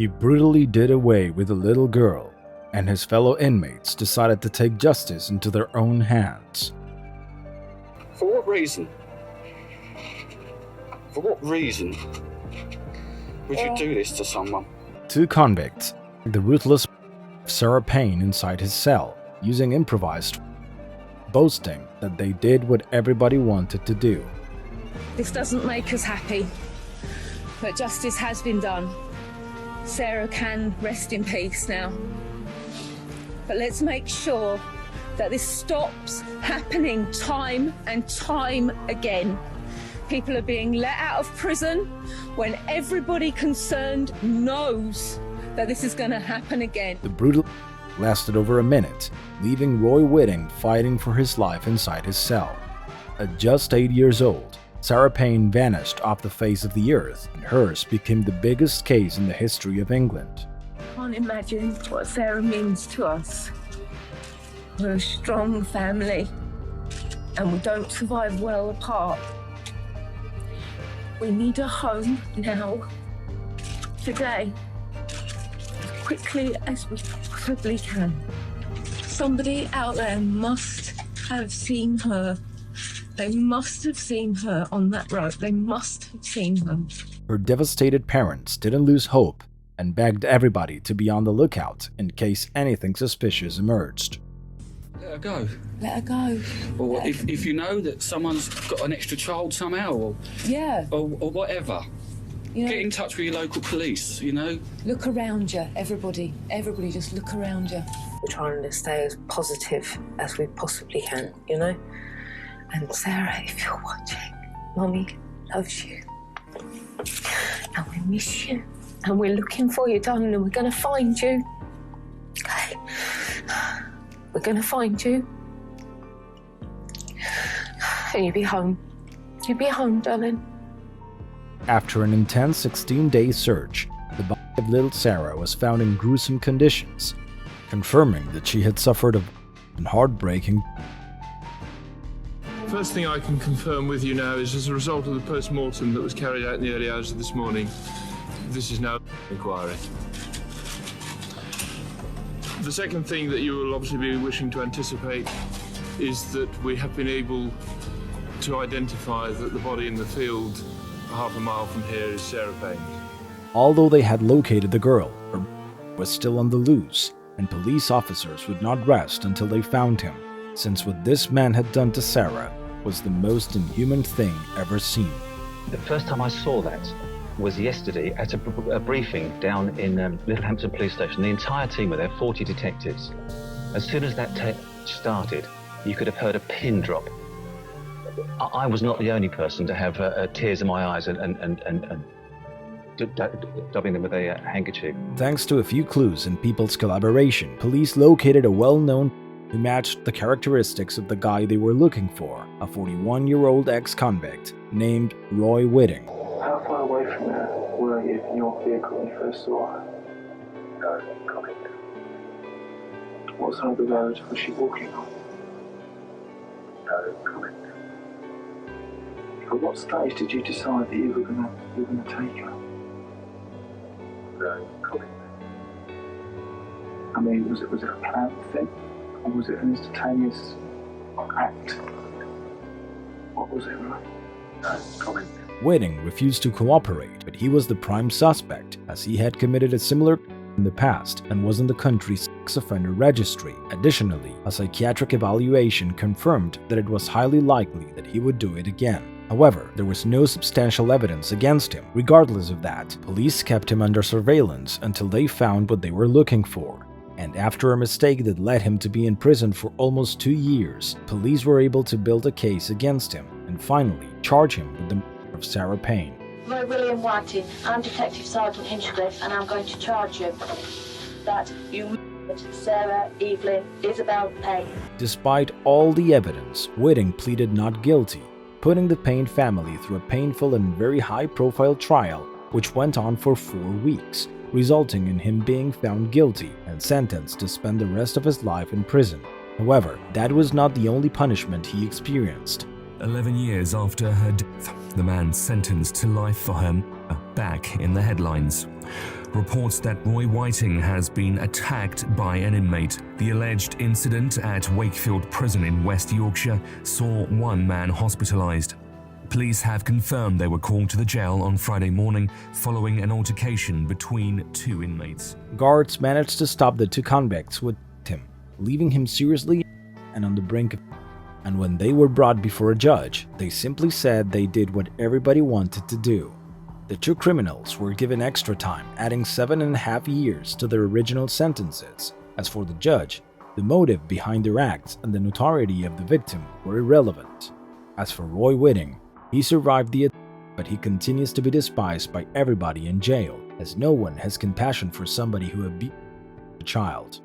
He brutally did away with a little girl, and his fellow inmates decided to take justice into their own hands. For what reason? For what reason would you do this to someone? 2 convicts, the ruthless Sarah Payne inside his cell, using improvised, boasting that they did what everybody wanted to do. This doesn't make us happy, but justice has been done. Sarah can rest in peace now. But let's make sure that this stops happening time and time again. People are being let out of prison when everybody concerned knows that this is going to happen again. The brutal lasted over a minute, leaving Roy Whitting fighting for his life inside his cell. At just 8 years old, Sarah Payne vanished off the face of the earth, and hers became the biggest case in the history of England. I can't imagine what Sarah means to us. We're a strong family, and we don't survive well apart. We need a home now, today, as quickly as we possibly can. Somebody out there must have seen her. They must have seen her on that road. They must have seen her. Her devastated parents didn't lose hope and begged everybody to be on the lookout in case anything suspicious emerged. Let her go. Let her go. Or if you know that someone's got an extra child somehow, or whatever, You know, get in touch with your local police, you know? look around you, everybody. Everybody just look around you. We're trying to stay as positive as we possibly can, you know? And Sarah, if you're watching, Mummy loves you. And we miss you. And we're looking for you, darling, and we're going to find you. Okay? We're going to find you. And you'll be home. You'll be home, darling. After an intense 16-day search, the body of little Sarah was found in gruesome conditions, confirming that she had suffered a heartbreaking. First thing I can confirm with you now is as a result of the post-mortem that was carried out in the early hours of this morning, this is now an inquiry. The second thing that you will obviously be wishing to anticipate is that we have been able to identify that the body in the field half a mile from here is Sarah Payne. Although they had located the girl, her was still on the loose, and police officers would not rest until they found him, since what this man had done to Sarah was the most inhuman thing ever seen. The first time I saw that was yesterday at a briefing down in Littlehampton Police Station. The entire team were there, 40 detectives. As soon as that tape started, you could have heard a pin drop. I was not the only person to have tears in my eyes and dabbing them with a handkerchief. Thanks to a few clues and people's collaboration, police located a well-known who matched the characteristics of the guy they were looking for, a 41-year-old ex-convict named Roy Whitting. How far away from there were you in your vehicle when you first saw her? No comment. What side of the road was she walking on? No comment. At what stage did you decide that you were gonna take her? No comment. I mean, was it a planned thing, or was it an instantaneous act? What was it, right? No comment. Whitting refused to cooperate, but he was the prime suspect, as he had committed a similar in the past and was in the country's sex offender registry. Additionally, a psychiatric evaluation confirmed that it was highly likely that he would do it again. However, there was no substantial evidence against him. Regardless of that, police kept him under surveillance until they found what they were looking for. And after a mistake that led him to be in prison for almost 2 years, police were able to build a case against him and finally charge him with the murder of Sarah Payne. Hello, William Whiting. I'm Detective Sergeant Hinchcliffe, and I'm going to charge you that you murdered Sarah Evelyn Isabel Payne. Despite all the evidence, Whitting pleaded not guilty, putting the Payne family through a painful and very high-profile trial, which went on for 4 weeks, resulting in him being found guilty and sentenced to spend the rest of his life in prison. However, that was not the only punishment he experienced. 11 years after her death, the man sentenced to life for her back in the headlines. reports that Roy Whiting has been attacked by an inmate. The alleged incident at Wakefield Prison in West Yorkshire saw one man hospitalised. Police have confirmed they were called to the jail on Friday morning following an altercation between two inmates. Guards managed to stop the two convicts with him, leaving him seriously and on the brink of. And when they were brought before a judge, they simply said they did what everybody wanted to do. The two criminals were given extra time, adding 7.5 years to their original sentences. As for the judge, the motive behind their acts and the notoriety of the victim were irrelevant. As for Roy Whiting, he survived the attack, but he continues to be despised by everybody in jail, as no one has compassion for somebody who abused a child.